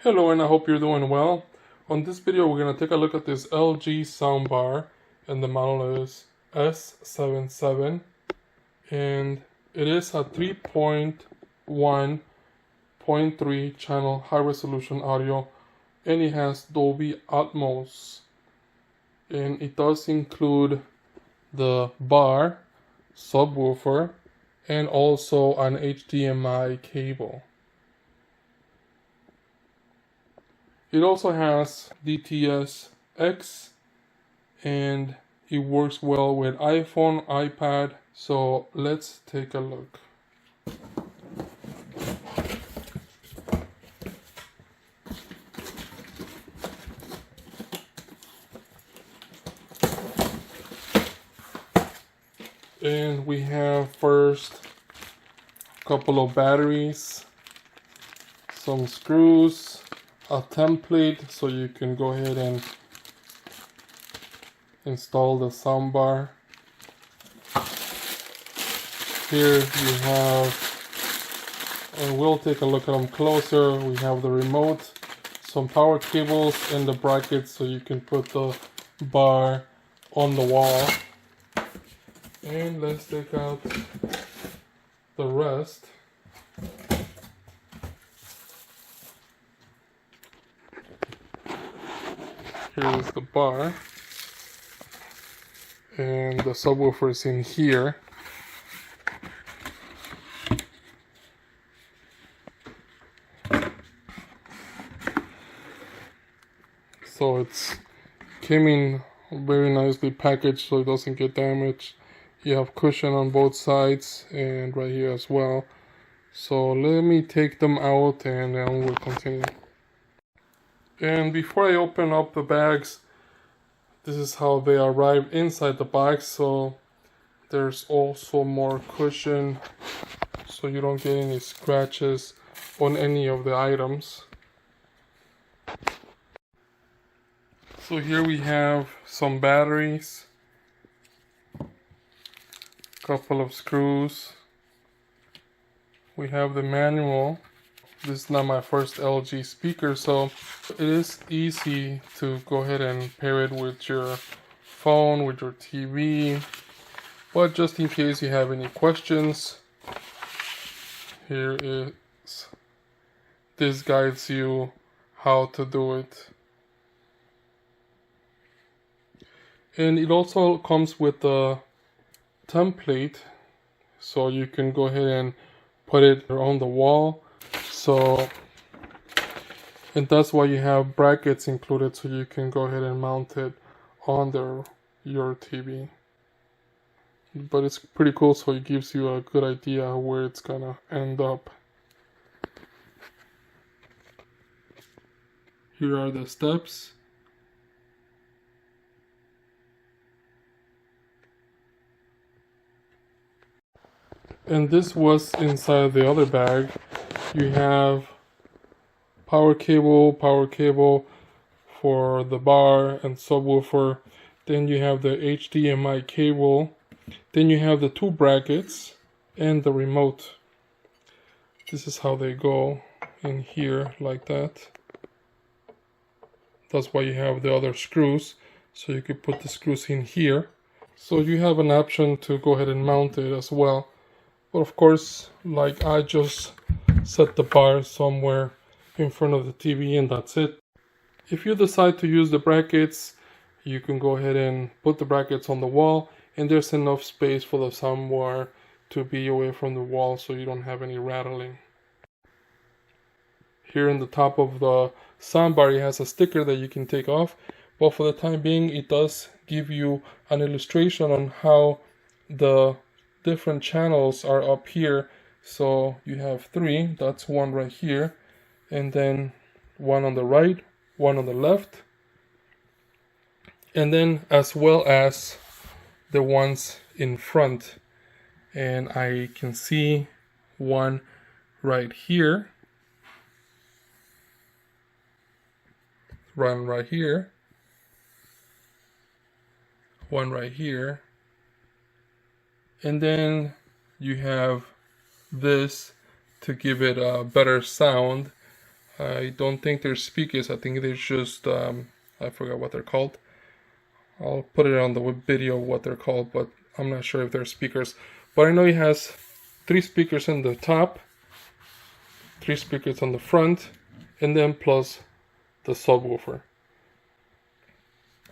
Hello, and I hope you're doing well. On this video, we're going to take a look at this LG Sound Bar, and the model is S77, and it is a 3.1.3 channel high resolution audio, and it has Dolby Atmos, and it does include the bar, subwoofer, and also an HDMI cable. It also has DTS-X, and it works well with iPhone, iPad, so let's take a look. And we have first a couple of batteries, some screws, a template so you can go ahead and install the soundbar. Here you have, and we'll take a look at them closer, we have the remote, some power cables, and the brackets so you can put the bar on the wall. And let's take out the rest. Here's the bar, and the subwoofer is in here. So it's came in very nicely packaged so it doesn't get damaged. You have cushion on both sides and right here as well. So let me take them out and then we'll continue. And before I open up the bags, this is how they arrive inside the box. So there's also more cushion so you don't get any scratches on any of the items. So here we have some batteries, a couple of screws. We have the manual. This is not my first LG speaker, so it is easy to go ahead and pair it with your phone, with your TV. But just in case you have any questions, here is, this guides you how to do it. And it also comes with a template, so you can go ahead and put it on the wall. So, and that's why you have brackets included, so you can go ahead and mount it under your TV. But it's pretty cool, so it gives you a good idea where it's gonna end up. Here are the steps. And this was inside the other bag. You have power cable for the bar and subwoofer. Then you have the HDMI cable. Then you have the two brackets and the remote. This is how they go in here, like that. That's why you have the other screws, so you could put the screws in here. So you have an option to go ahead and mount it as well. But of course, like I just set the bar somewhere in front of the TV and that's it. If you decide to use the brackets, you can go ahead and put the brackets on the wall, and there's enough space for the soundbar to be away from the wall so you don't have any rattling. Here in the top of the soundbar, it has a sticker that you can take off, but for the time being it does give you an illustration on how the different channels are up here. So you have three, that's one right here, and then one on the right, one on the left, and then as well as the ones in front. And I can see one right here, one right here, one right here, and then you have this to give it a better sound I don't think they're speakers. I think they're just, I forgot what they're called. I'll put it on the video what they're called, but I'm not sure if they're speakers. But I know it has 3 speakers in the top, 3 speakers on the front, and then plus the subwoofer.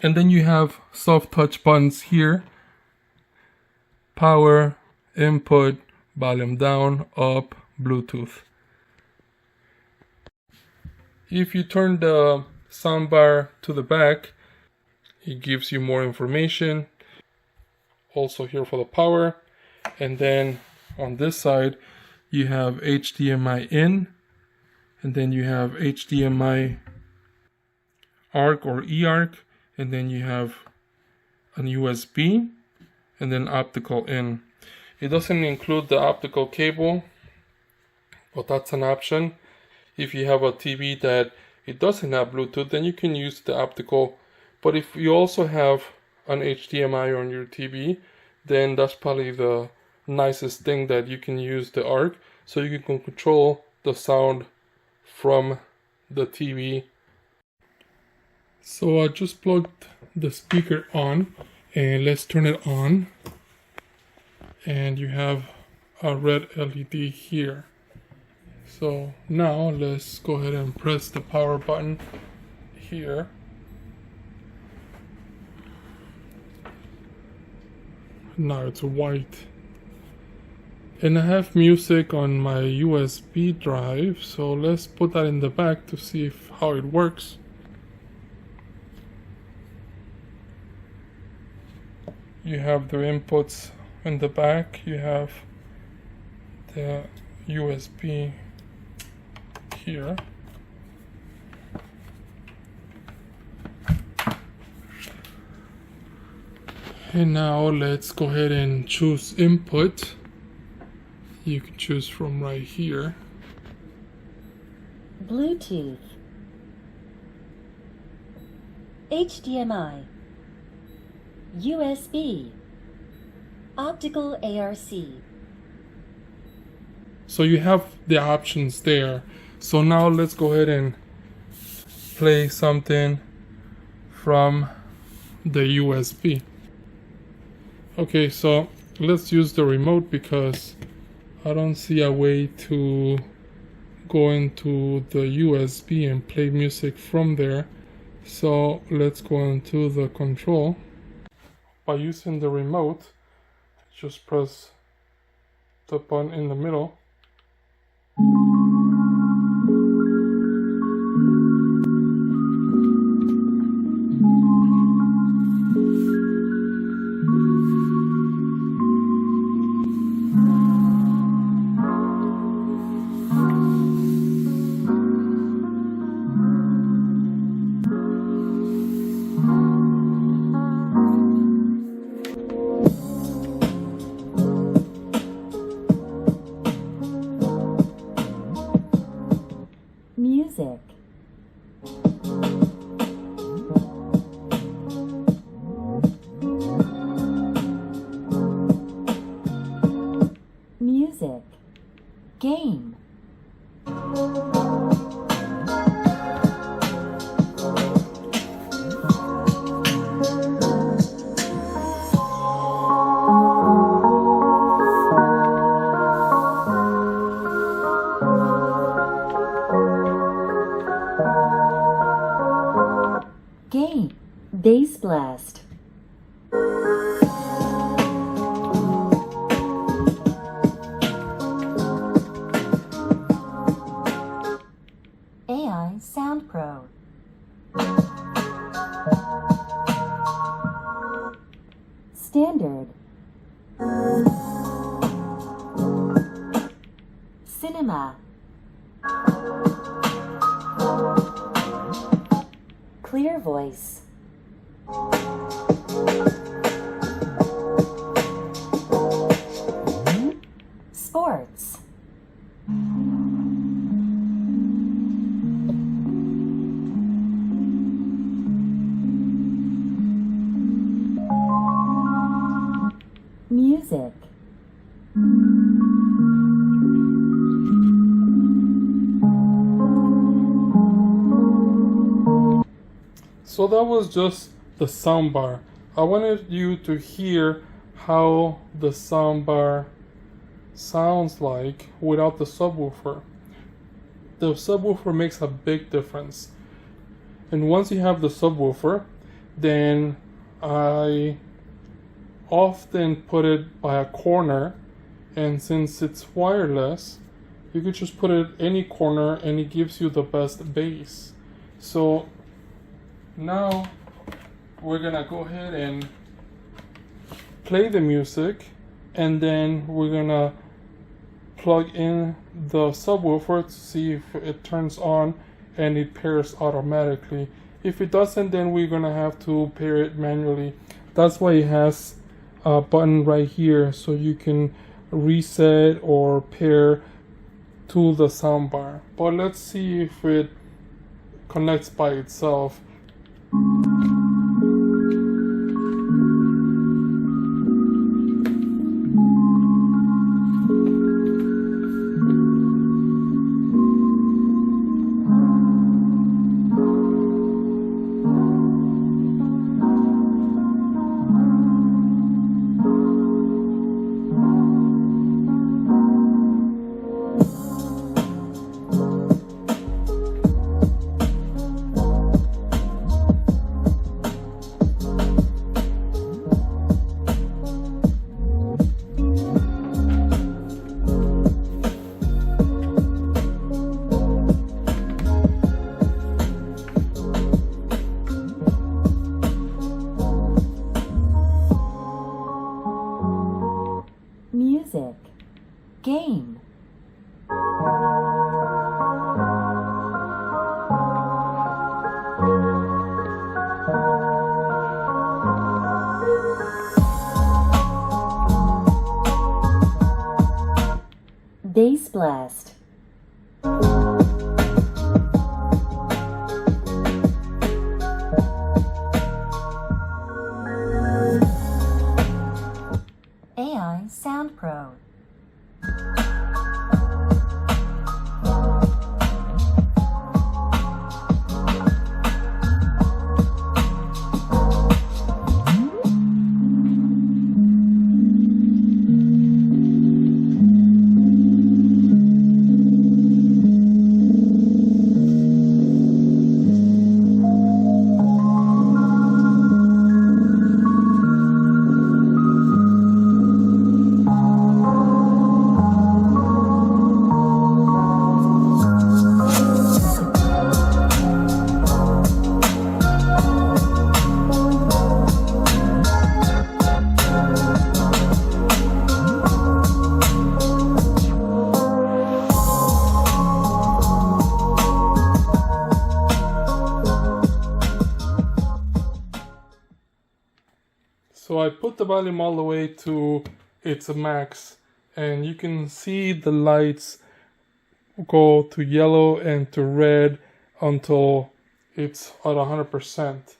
And then you have soft touch buttons here. Power, input, volume down, up, Bluetooth. If you turn the soundbar to the back, it gives you more information. Also here for the power. And then on this side, you have HDMI in, and then you have HDMI ARC or eARC, and then you have an USB, and then optical in. It doesn't include the optical cable, but that's an option. If you have a TV that it doesn't have Bluetooth, then you can use the optical. But if you also have an HDMI on your TV, then that's probably the nicest thing, that you can use the ARC, so you can control the sound from the TV. So I just plugged the speaker on, and let's turn it on. And you have a red LED here. So now let's go ahead and press the power button here. Now it's white. And I have music on my USB drive, so let's put that in the back to see how it works. You have the inputs in the back, you have the USB here. And now let's go ahead and choose input. You can choose from right here. Bluetooth, HDMI, USB, optical ARC. So you have the options there. So now let's go ahead and play something from the USB. Okay, so let's use the remote because I don't see a way to go into the USB and play music from there. So let's go into the control. By using the remote, just press the button in the middle. Music, music, game, game, bass blast, AI Sound Pro, standard, cinema, clear voice, sports, music, So that was just the soundbar. I wanted you to hear how the soundbar sounds like without the subwoofer. The subwoofer makes a big difference. And once you have the subwoofer, then I often put it by a corner, and since it's wireless, you could just put it any corner and it gives you the best bass. So now we're gonna go ahead and play the music, and then we're gonna plug in the subwoofer to see if it turns on and it pairs automatically. If it doesn't, then we're gonna have to pair it manually. That's why it has a button right here, so you can reset or pair to the soundbar. But let's see if it connects by itself. Music. Game. Bass Blast. AI Sound Pro. So I put the volume all the way to its max, and you can see the lights go to yellow and to red until it's at 100%.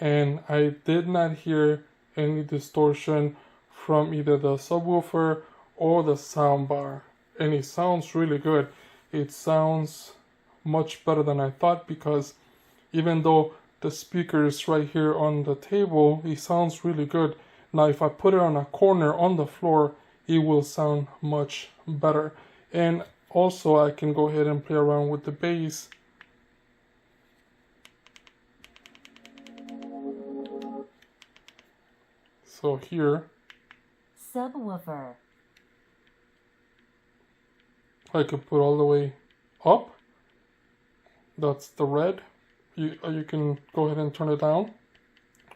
And I did not hear any distortion from either the subwoofer or the soundbar. And it sounds really good. It sounds much better than I thought, because even though the speaker is right here on the table, it sounds really good. Now if I put it on a corner on the floor, it will sound much better. And also I can go ahead and play around with the bass. So here, Subwoofer. I can put all the way up. That's the red. You can go ahead and turn it down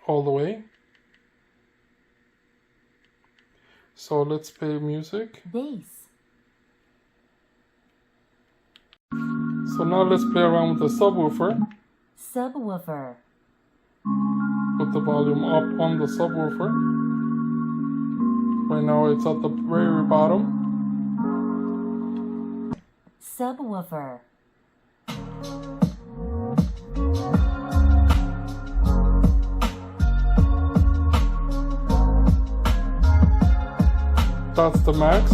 all the way. So let's play music. Bass. So now let's play around with the subwoofer. Subwoofer. Put the volume up on the subwoofer. Right now it's at the very bottom. Subwoofer. That's the max.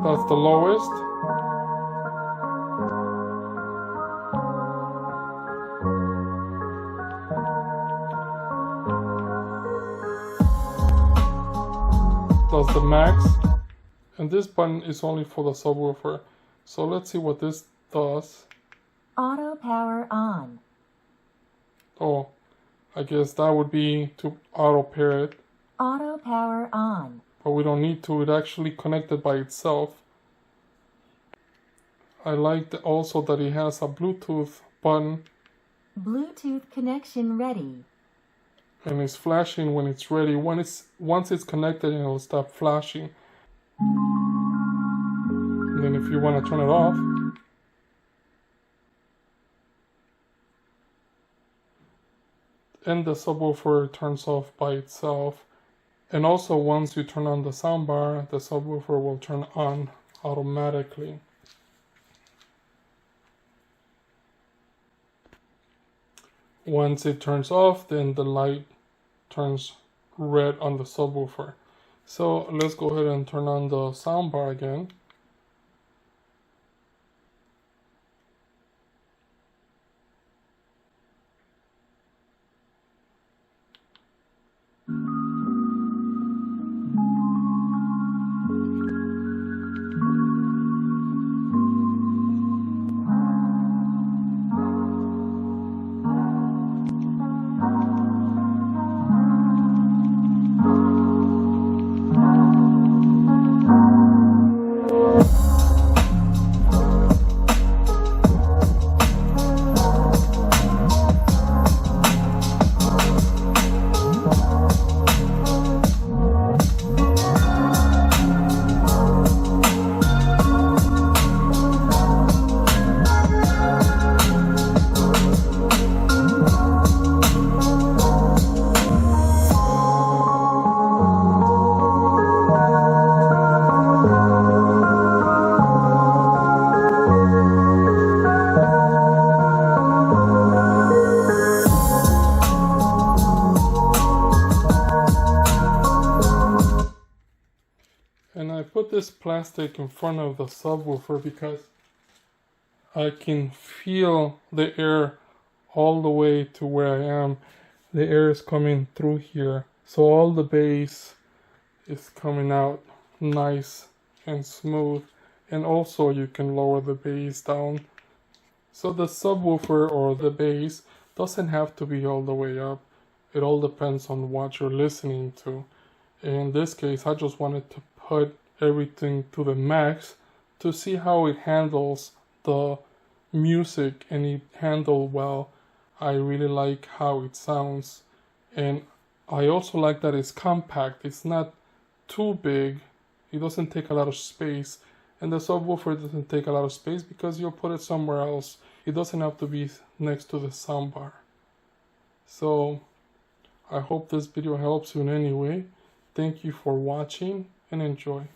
That's the lowest. the max, and this button is only for the subwoofer. So let's see what this does. Auto power on. Oh, I guess that would be to auto pair it, Auto power on. but we don't need to. It actually connected by itself. I like also that it has a Bluetooth button, Bluetooth connection ready. and it's flashing when it's ready. Once it's connected, it'll stop flashing. And then if you want to turn it off, and the subwoofer turns off by itself. And also once you turn on the soundbar, the subwoofer will turn on automatically. Once it turns off, then the light turns red on the subwoofer. So let's go ahead and turn on the soundbar again. And I put this plastic in front of the subwoofer because I can feel the air all the way to where I am. The air is coming through here. So all the bass is coming out nice and smooth. And also you can lower the bass down. So the subwoofer or the bass doesn't have to be all the way up. It all depends on what you're listening to. In this case, I just wanted to put everything to the max to see how it handles the music, and it handled well. I really like how it sounds, and I also like that it's compact. It's not too big. It doesn't take a lot of space, and the subwoofer doesn't take a lot of space because you'll put it somewhere else. It doesn't have to be next to the soundbar. So I hope this video helps you in any way. Thank you for watching and enjoy.